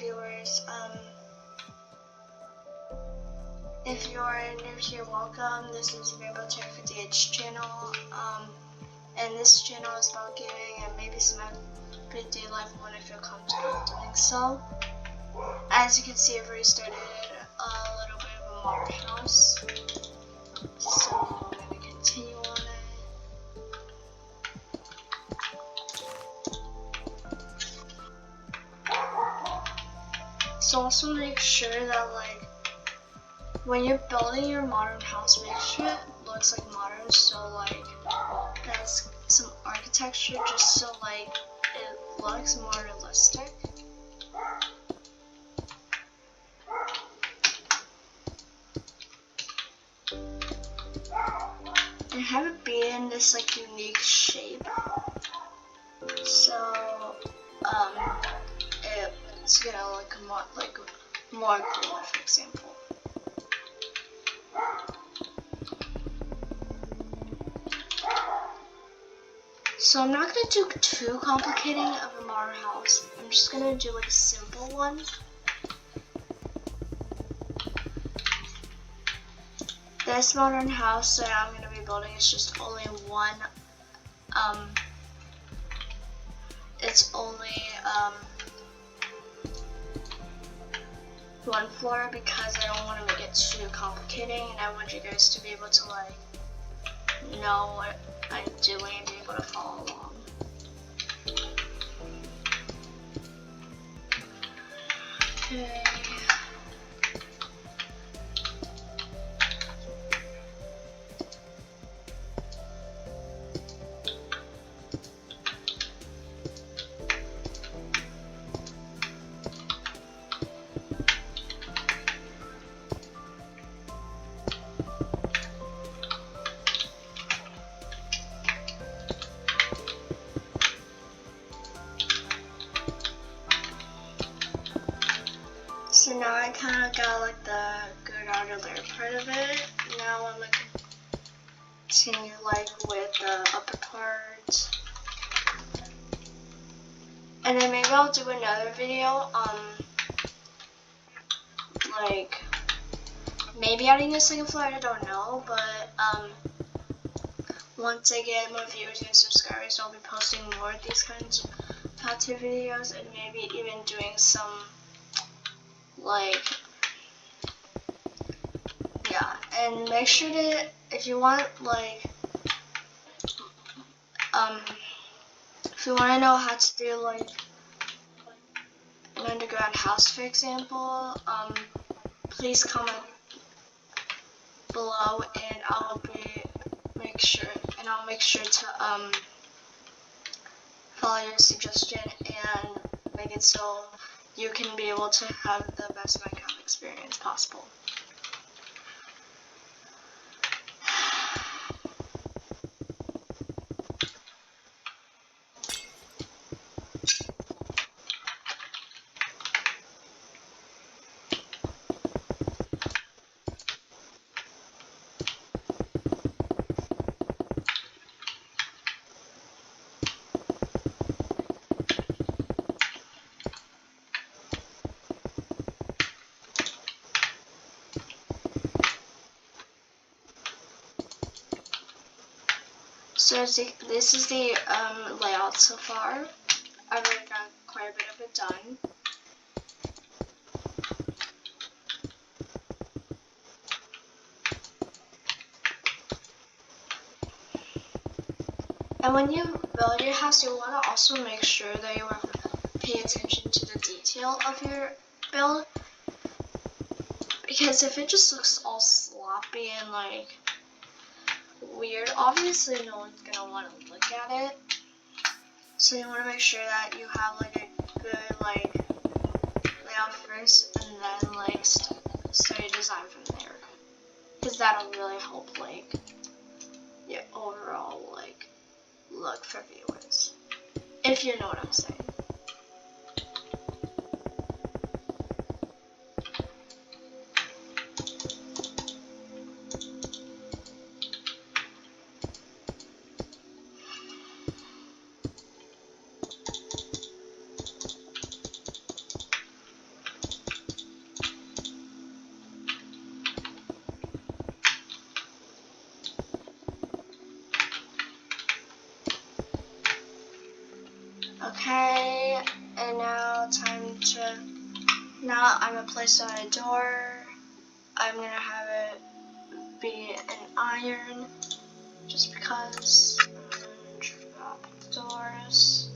viewers. If you're new here, welcome. This is Rainbow Terra 50H channel. And this channel is about gaming and maybe some everyday life when I feel comfortable doing so. As you can see, I've already started a little bit of a mock house, so I'm going to continue on it. So also make sure that when you're building your modern house, make sure it looks like modern, so that's some architecture just so it looks more realistic. And have it be in this unique shape, so it's gonna look more cool, for example. So I'm not gonna do too complicating of a modern house. I'm just gonna do a simple one. This modern house that I'm gonna be building is just only one. It's only one floor because I don't want to make it too complicating, and I want you guys to be able to know what I'm doing and be able to follow along. Okay. So now I kind of got the good outer layer part of it. Now I'm going to continue with the upper part. And then maybe I'll do another video maybe adding a second floor, I don't know, but once I get more viewers and subscribers, I'll be posting more of these kinds of how-to videos, and maybe even doing some yeah, and make sure to, if you want if you want to know how to do an underground house, for example, please comment below, and I'll make sure to follow your suggestion and make it so you can be able to have the best Minecraft experience possible. So this is the layout so far. I've already got quite a bit of it done. And when you build your house, you want to also make sure that you pay attention to the detail of your build. Because if it just looks all sloppy and weird, obviously no one's gonna want to look at it. So you want to make sure that you have a good layout first, and then start your design from there, because that'll really help your overall look for viewers, if you know what I'm saying. Now I'm gonna place on a door. I'm gonna have it be an iron, just because. Drop the doors.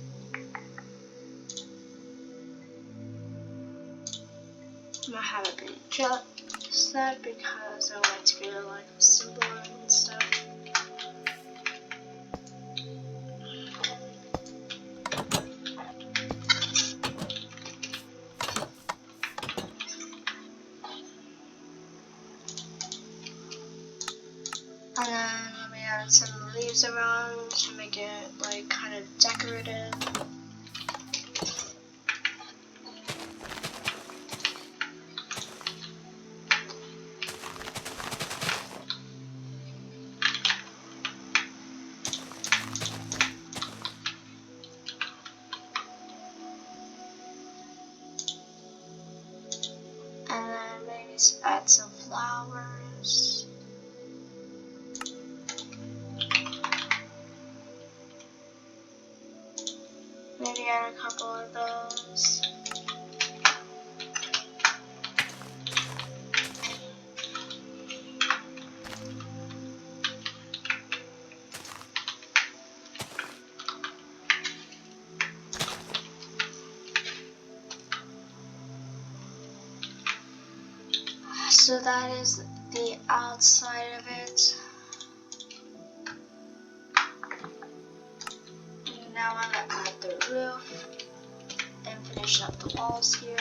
I'm gonna have it be just that because I want it to be like simple and stuff. And then let me add some leaves around to make it like kind of decorative. And then maybe add some flowers. Maybe add a couple of those. So that is the outside of it. And now I'm gonna add the roof and finish up the walls here.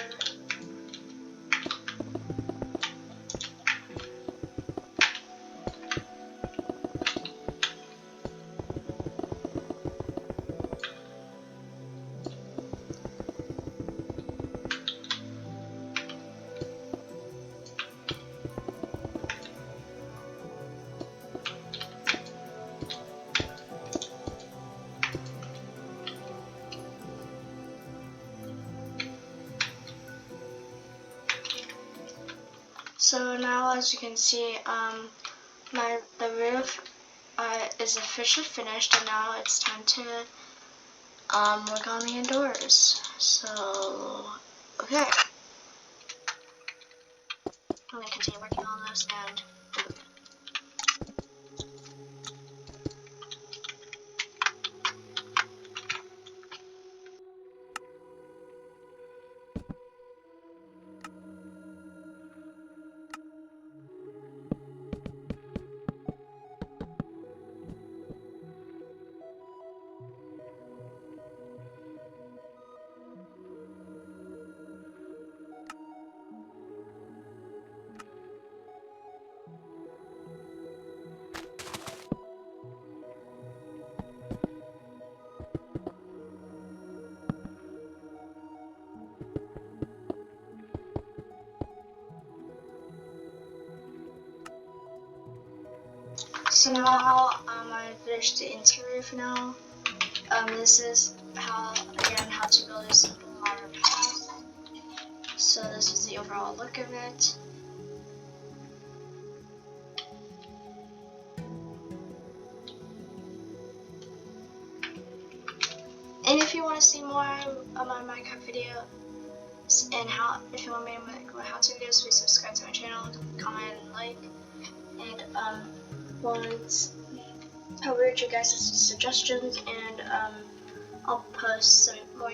So now, as you can see, the roof is officially finished, and now it's time to work on the indoors. So, okay, I'm gonna continue working on this and. So now I finished the interior for now. This is how to build a simple modern house. So this is the overall look of it. And if you want to see more of my Minecraft videos and if you want me to make more how-to videos, please subscribe to my channel, comment, and like. And I'll read your guys' suggestions, and I'll post some more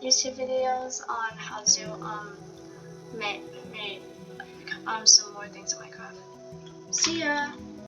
YouTube videos on how to make some more things in Minecraft. See ya!